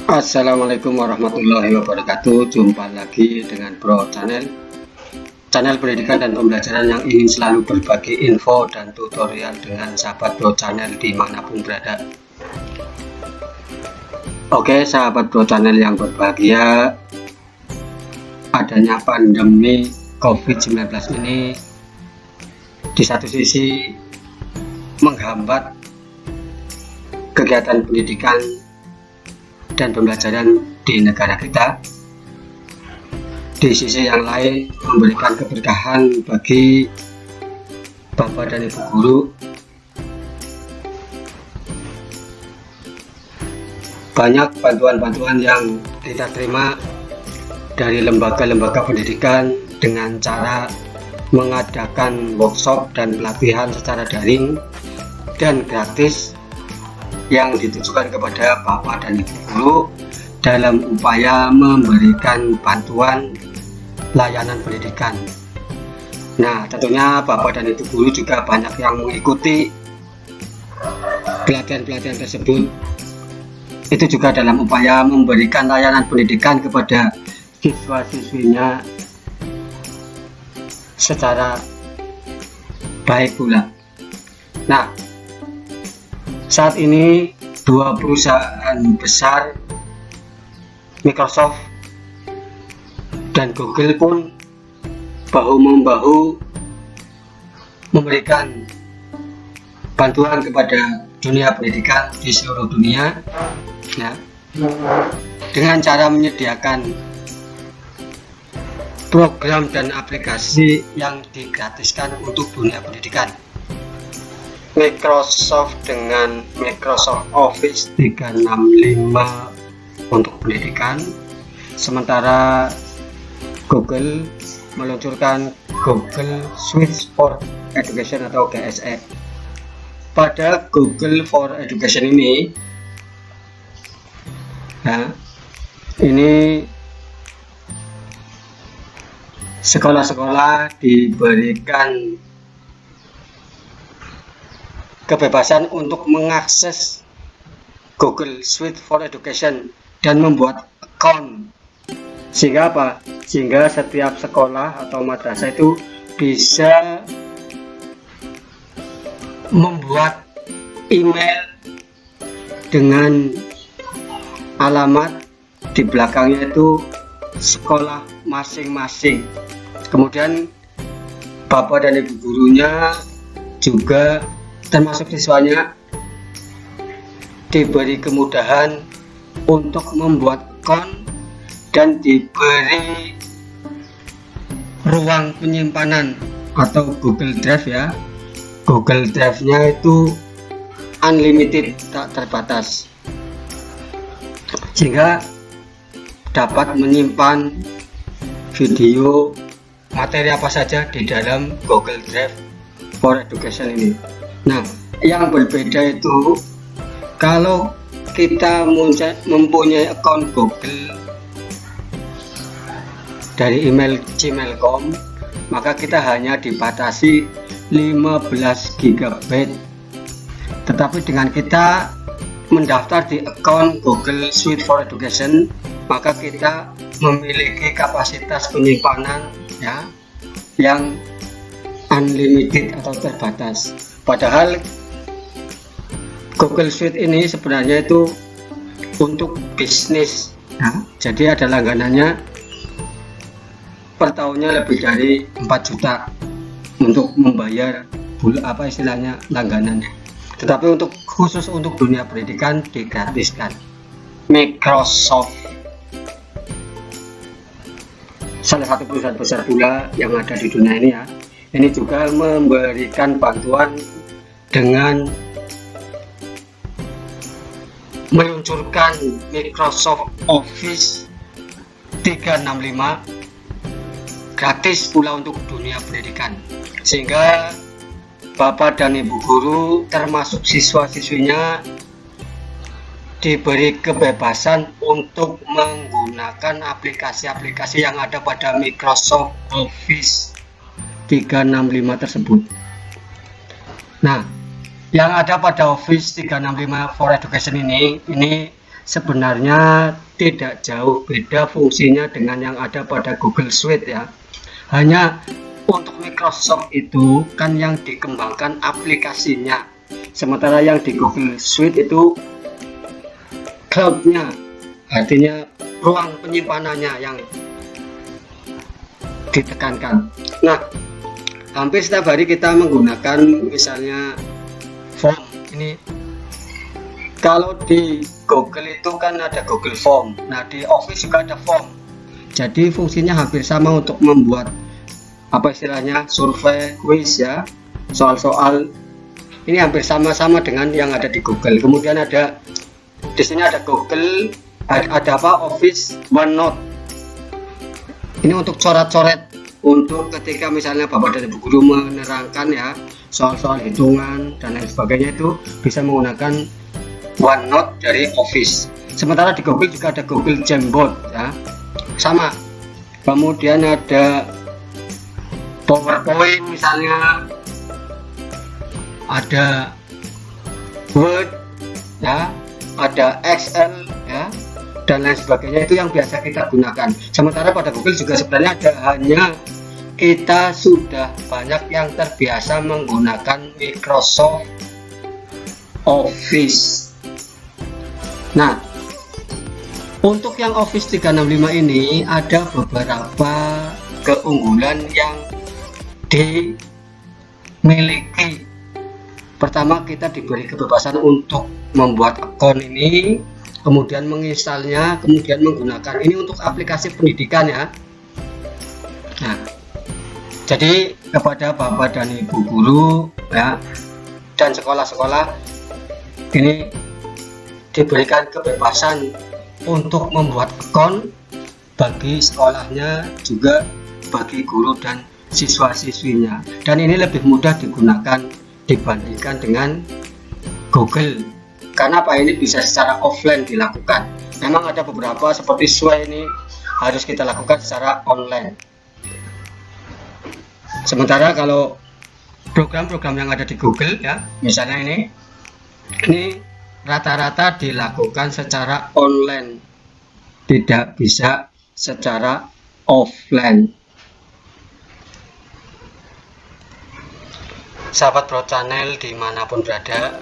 Assalamualaikum warahmatullahi wabarakatuh. Jumpa lagi dengan Bro Channel pendidikan dan pembelajaran yang ingin selalu berbagi info dan tutorial dengan sahabat Bro Channel dimanapun berada. Oke sahabat Bro Channel yang berbahagia, adanya pandemi COVID-19 ini di satu sisi menghambat kegiatan pendidikan dan pembelajaran di negara kita. Di sisi yang lain memberikan keberkahan bagi Bapak dan Ibu guru, banyak bantuan-bantuan yang kita terima dari lembaga-lembaga pendidikan dengan cara mengadakan workshop dan pelatihan secara daring dan gratis yang ditujukan kepada Bapak dan Ibu guru dalam upaya memberikan bantuan layanan pendidikan. Nah, tentunya Bapak dan Ibu guru juga banyak yang mengikuti pelatihan-pelatihan tersebut. Itu juga dalam upaya memberikan layanan pendidikan kepada siswa-siswinya secara baik pula. Nah, saat ini dua perusahaan besar, Microsoft dan Google pun bahu-membahu memberikan bantuan kepada dunia pendidikan di seluruh dunia, ya, dengan cara menyediakan program dan aplikasi yang digratiskan untuk dunia pendidikan. Microsoft dengan Microsoft Office 365 untuk pendidikan, sementara Google meluncurkan Google Suite for Education atau GSE. Pada Google for Education ini, ya, ini sekolah-sekolah diberikan kebebasan untuk mengakses Google Suite for Education dan membuat account, sehingga apa? Sehingga setiap sekolah atau madrasah itu bisa membuat email dengan alamat di belakangnya itu sekolah masing-masing. Kemudian Bapak dan Ibu gurunya juga termasuk siswanya diberi kemudahan untuk membuat account dan diberi ruang penyimpanan atau Google Drive, ya. Google Drive-nya itu unlimited, tak terbatas, sehingga dapat menyimpan video materi apa saja di dalam Google Drive for Education ini. Nah, yang berbeda itu kalau kita mempunyai akun Google dari email gmail.com, maka kita hanya dibatasi 15 GB. Tetapi dengan kita mendaftar di akun Google Suite for Education, maka kita memiliki kapasitas penyimpanan, ya, yang unlimited atau terbatas. Padahal Google Suite ini sebenarnya itu untuk bisnis, ya. Jadi ada langganannya per tahunnya lebih dari 4 juta untuk membayar langganannya. Tetapi khusus untuk dunia pendidikan digratiskan. Microsoft, salah satu perusahaan besar pula yang ada di dunia ini, ya, ini juga memberikan bantuan dengan meluncurkan Microsoft Office 365 gratis pula untuk dunia pendidikan, sehingga Bapak dan Ibu guru termasuk siswa-siswinya diberi kebebasan untuk menggunakan aplikasi-aplikasi yang ada pada Microsoft Office 365 tersebut. Nah, yang ada pada Office 365 for Education ini sebenarnya tidak jauh beda fungsinya dengan yang ada pada Google Suite ya. Hanya untuk Microsoft itu kan yang dikembangkan aplikasinya, sementara yang di Google Suite itu cloud-nya, artinya ruang penyimpanannya yang ditekankan. Nah, hampir setiap hari kita menggunakan misalnya form ini. Kalau di Google itu kan ada Google Form, nah di Office juga ada form. Jadi fungsinya hampir sama untuk membuat apa istilahnya survei, quiz ya, soal-soal. Ini hampir sama-sama dengan yang ada di Google. Kemudian ada di sini ada Google, ada apa, Office, OneNote. Ini untuk coret-coret, untuk ketika misalnya Bapak dan Ibu guru menerangkan ya soal-soal hitungan dan lain sebagainya, itu bisa menggunakan OneNote dari Office. Sementara di Google juga ada Google Jamboard ya, sama. Kemudian ada PowerPoint misalnya, ada Word ya, ada Excel ya, dan lain sebagainya, itu yang biasa kita gunakan. Sementara pada Google juga sebenarnya ada, hanya kita sudah banyak yang terbiasa menggunakan Microsoft Office. Nah, untuk yang Office 365 ini ada beberapa keunggulan yang dimiliki. Pertama, kita diberi kebebasan untuk membuat akun ini, kemudian menginstalnya, kemudian menggunakan ini untuk aplikasi pendidikan ya. Nah, jadi kepada Bapak dan Ibu guru ya, dan sekolah-sekolah ini diberikan kebebasan untuk membuat akun bagi sekolahnya, juga bagi guru dan siswa-siswinya, dan ini lebih mudah digunakan dibandingkan dengan Google. Karena apa, ini bisa secara offline dilakukan. Memang ada beberapa seperti SWE ini harus kita lakukan secara online. Sementara kalau program-program yang ada di Google ya, misalnya ini rata-rata dilakukan secara online, tidak bisa secara offline. Sahabat Pro Channel dimanapun berada,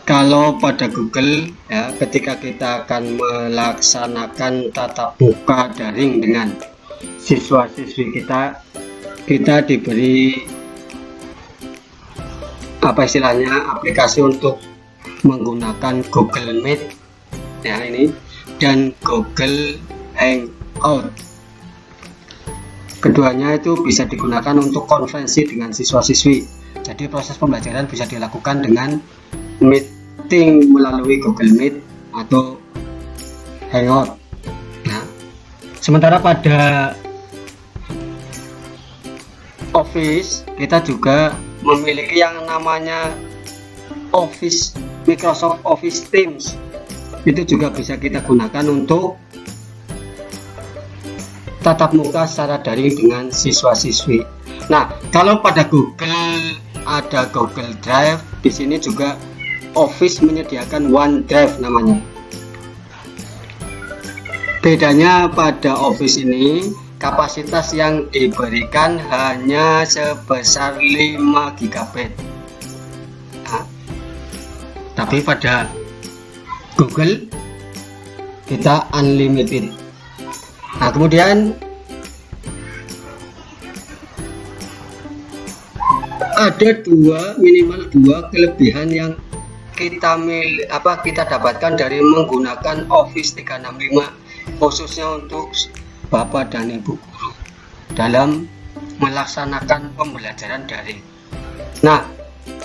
kalau pada Google ya, ketika kita akan melaksanakan tatap muka daring dengan siswa-siswi kita diberi apa istilahnya, aplikasi untuk menggunakan Google Meet ya ini, dan Google Hangout. Keduanya itu bisa digunakan untuk konferensi dengan siswa-siswi. Jadi proses pembelajaran bisa dilakukan dengan meeting melalui Google Meet atau Hangout. Nah, sementara pada Office kita juga memiliki yang namanya Office, Microsoft Office Teams. Itu juga bisa kita gunakan untuk tatap muka secara daring dengan siswa-siswi. Nah, kalau pada Google ada Google Drive, di sini juga Office menyediakan OneDrive namanya. Bedanya pada Office ini, kapasitas yang diberikan hanya sebesar 5 GB. Nah, tapi pada Google kita unlimited. Nah, kemudian ada minimal dua kelebihan yang kita dapatkan dari menggunakan Office 365, khususnya untuk Bapak dan Ibu guru dalam melaksanakan pembelajaran daring. Nah,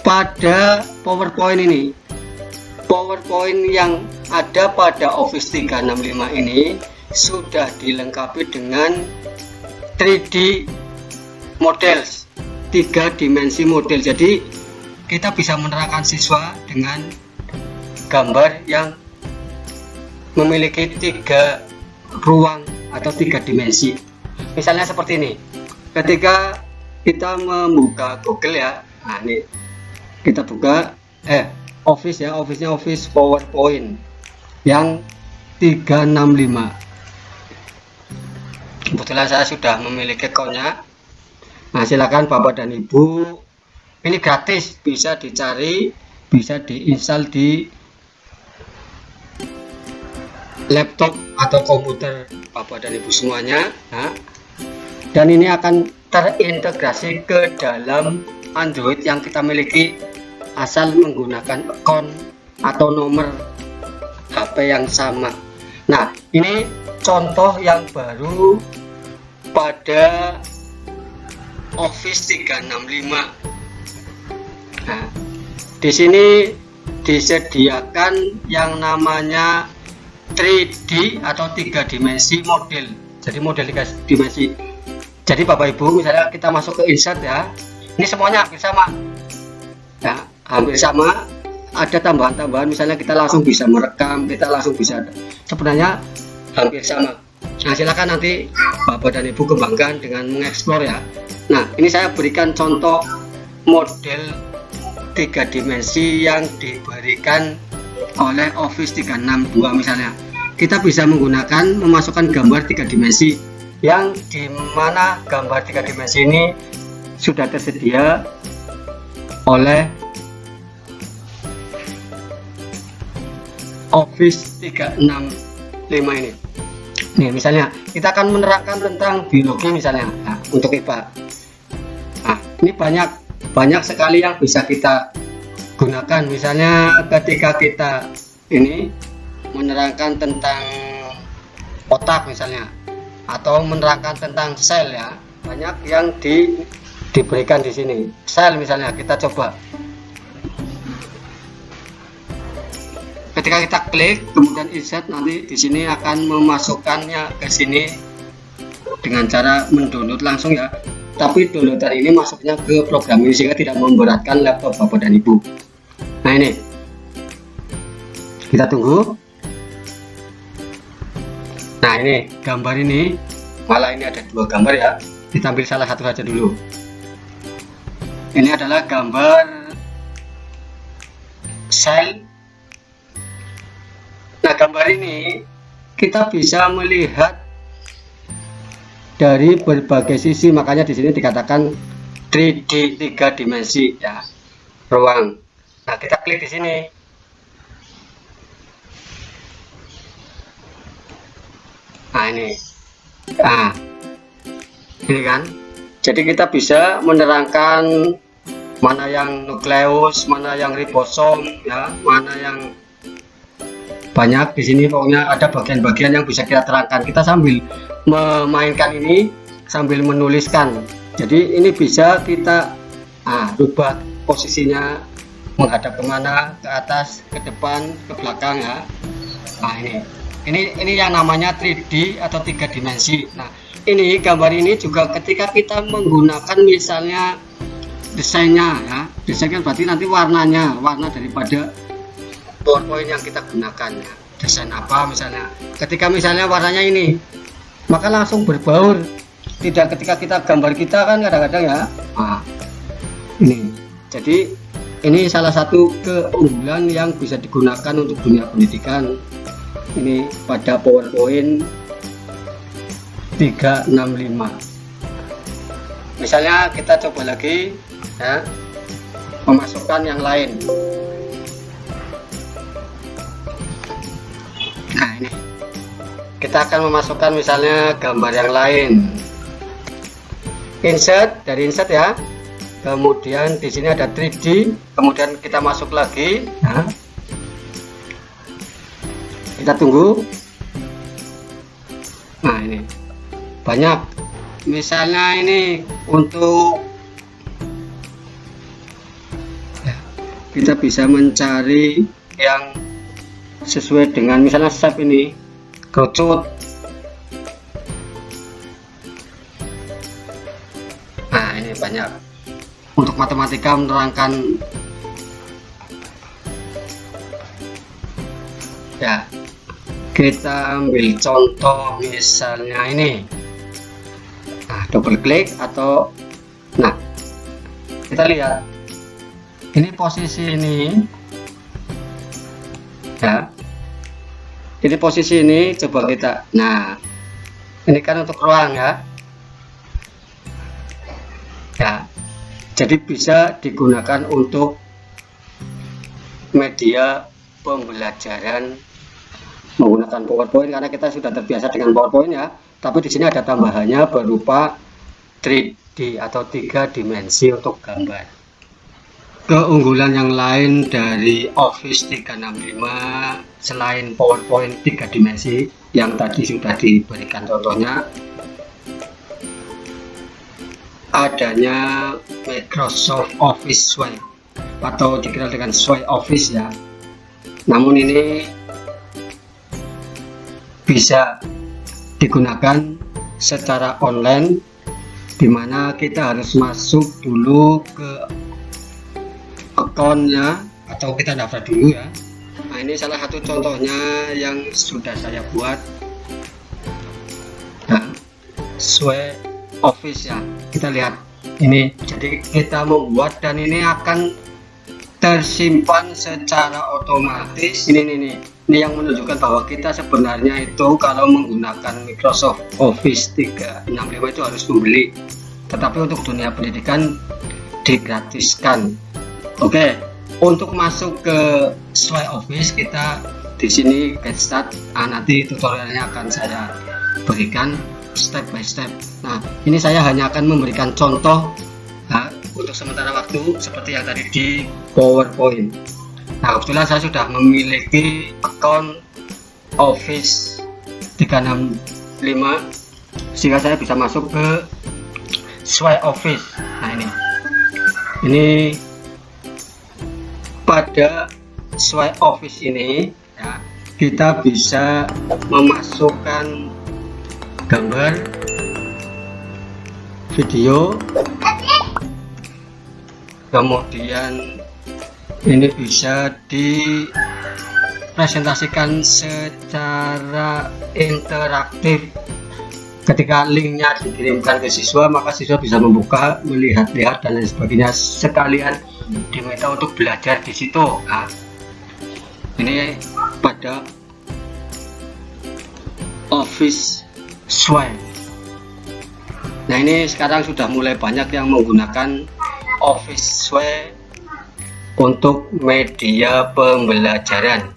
pada PowerPoint yang ada pada Office 365 ini sudah dilengkapi dengan 3D models, 3 dimensi model. Jadi kita bisa menerangkan siswa dengan gambar yang memiliki 3 ruang atau 3 dimensi. Misalnya seperti ini, ketika kita membuka Google ya, nah ini kita buka Office ya, Office-nya Office PowerPoint. yang 365. Kebetulan saya sudah memiliki akunnya. Nah, silakan Bapak dan Ibu, ini gratis, bisa dicari, bisa diinstal di laptop atau komputer Bapak dan Ibu semuanya. Nah, dan ini akan terintegrasi ke dalam Android yang kita miliki asal menggunakan akun atau nomor HP yang sama. Nah, ini contoh yang baru pada Office 365. Nah, di sini disediakan yang namanya 3D atau 3 dimensi model. Jadi model 3 dimensi. Jadi Bapak Ibu, misalnya kita masuk ke insert ya, ini semuanya hampir sama. Ya, hampir sama. Ada tambahan-tambahan, misalnya kita langsung bisa merekam, kita langsung bisa, sebenarnya hampir sama. Nah, silakan nanti Bapak dan Ibu kembangkan dengan mengeksplor ya. Nah, ini saya berikan contoh model 3 dimensi yang diberikan oleh Office 362 misalnya. Kita bisa menggunakan memasukkan gambar 3 dimensi yang dimana gambar 3 dimensi ini sudah tersedia oleh Office 365 ini. Nih, misalnya kita akan menerangkan tentang biologi misalnya, nah, untuk IPA. Nah, ini banyak sekali yang bisa kita gunakan. Misalnya ketika kita ini menerangkan tentang otak misalnya, atau menerangkan tentang sel ya, banyak yang diberikan di sini. Sel misalnya, kita coba. Ketika kita klik kemudian insert, nanti di sini akan memasukkannya ke sini dengan cara mendownload langsung ya. Tapi downloadan ini masuknya ke program ini sehingga tidak memberatkan laptop Bapak dan Ibu. Nah, ini kita tunggu. Nah, ini gambar ini, malah ini ada 2 gambar ya. Kita ambil salah satu saja dulu. Ini adalah gambar sel. Nah, gambar ini kita bisa melihat dari berbagai sisi, makanya di sini dikatakan 3D 3 dimensi ya, ruang. Nah, kita klik di sini. Nah, ini kan. Jadi kita bisa menerangkan mana yang nukleus, mana yang ribosom ya, mana yang banyak. Di sini pokoknya ada bagian-bagian yang bisa kita terangkan. Kita sambil memainkan ini sambil menuliskan. Jadi ini bisa kita rubah posisinya, menghadap kemana, ke atas, ke depan, ke belakang ya. Nah, ini yang namanya 3D atau 3 dimensi. Nah, ini gambar ini juga ketika kita menggunakan misalnya desainnya ya, desain kan berarti nanti warna daripada PowerPoint yang kita gunakan ya. Desain apa misalnya, ketika misalnya warnanya ini, maka langsung berbaur. Tidak ketika kita gambar kita kan kadang-kadang ya. Nah, ini jadi ini salah satu keunggulan yang bisa digunakan untuk dunia pendidikan ini pada PowerPoint 365. Misalnya kita coba lagi ya, memasukkan yang lain. Nah, ini kita akan memasukkan misalnya gambar yang lain. Insert, dari insert ya. Kemudian di sini ada 3D, kemudian kita masuk lagi. Nah, kita tunggu. Nah, ini banyak. Misalnya ini untuk ya, kita bisa mencari yang sesuai dengan misalnya shape ini, kerucut. Nah, ini banyak. Untuk matematika menerangkan ya, kita ambil contoh misalnya ini. Nah, double klik atau nah, kita lihat ini posisi ini ya, Ini posisi ini coba kita, nah ini kan untuk ruang ya, jadi bisa digunakan untuk media pembelajaran menggunakan PowerPoint karena kita sudah terbiasa dengan PowerPoint ya. Tapi di sini ada tambahannya berupa 3D atau 3 dimensi untuk gambar. Keunggulan yang lain dari Office 365 selain PowerPoint 3 dimensi yang tadi sudah diberikan contohnya, adanya Microsoft Office Suite atau dikenal dengan Suite Office ya. Namun ini bisa digunakan secara online, dimana kita harus masuk dulu ke akunnya atau kita daftar dulu ya. Nah, ini salah satu contohnya yang sudah saya buat. Nah, Suite Office ya, kita lihat ini. Jadi kita membuat dan ini akan tersimpan secara otomatis. Ini yang menunjukkan bahwa kita sebenarnya itu kalau menggunakan Microsoft Office 365 itu harus membeli, tetapi untuk dunia pendidikan digratiskan. Oke, untuk masuk ke Suite Office kita di sini get start. Nanti tutorialnya akan saya berikan step by step. Nah, ini saya hanya akan memberikan contoh untuk sementara waktu seperti yang tadi di PowerPoint. Nah, kebetulan saya sudah memiliki akun Office 365 sehingga saya bisa masuk ke Suite Office. Nah, ini pada Suite Office ini ya, kita bisa memasukkan gambar, video, kemudian ini bisa dipresentasikan secara interaktif. Ketika linknya dikirimkan ke siswa, maka siswa bisa membuka, melihat-lihat dan lain sebagainya, sekalian diminta untuk belajar di situ. Nah, ini pada Office Suite. Nah, ini sekarang sudah mulai banyak yang menggunakan Office Suite untuk media pembelajaran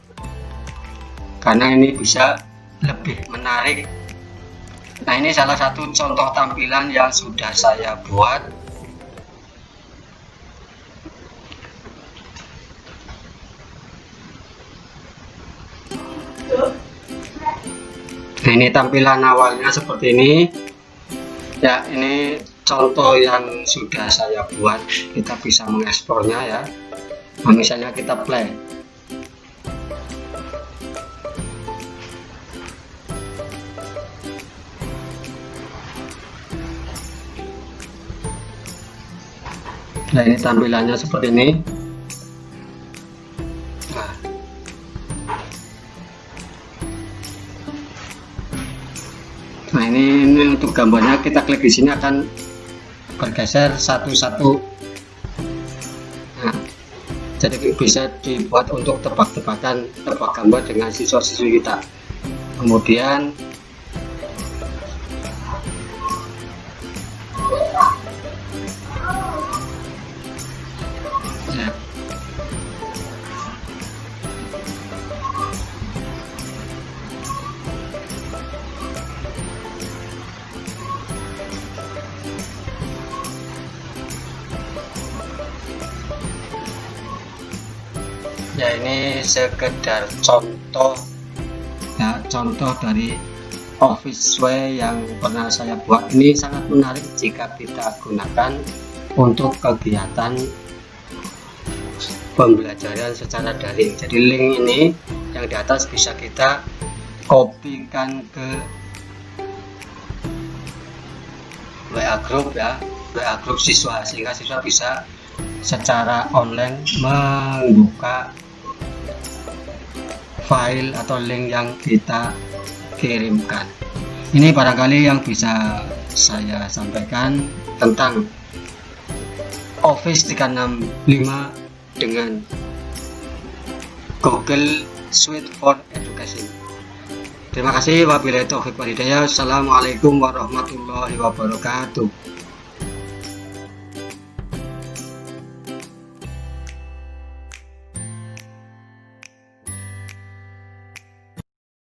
karena ini bisa lebih menarik. Nah, ini salah satu contoh tampilan yang sudah saya buat. Nah, ini tampilan awalnya seperti ini ya. Ini contoh yang sudah saya buat, kita bisa mengekspornya ya. Nah, misalnya kita play. Nah, ini tampilannya seperti ini. Nah, ini untuk gambarnya, kita klik di sini akan bergeser satu-satu. Nah, jadi bisa dibuat untuk tebak-tebakan, tebak gambar dengan siswa-siswi kita. Kemudian ya, ini sekedar contoh ya, contoh dari Office Suite yang pernah saya buat. Ini sangat menarik jika kita gunakan untuk kegiatan pembelajaran secara daring. Jadi link ini yang di atas bisa kita kopikan ke WA group ya, WA group siswa, sehingga siswa bisa secara online membuka file atau link yang kita kirimkan. Ini barangkali yang bisa saya sampaikan tentang Office 365 dengan Google Suite for Education. Terima kasih. Wabillahi taufiq wal hidayah. Assalamualaikum warahmatullahi wabarakatuh.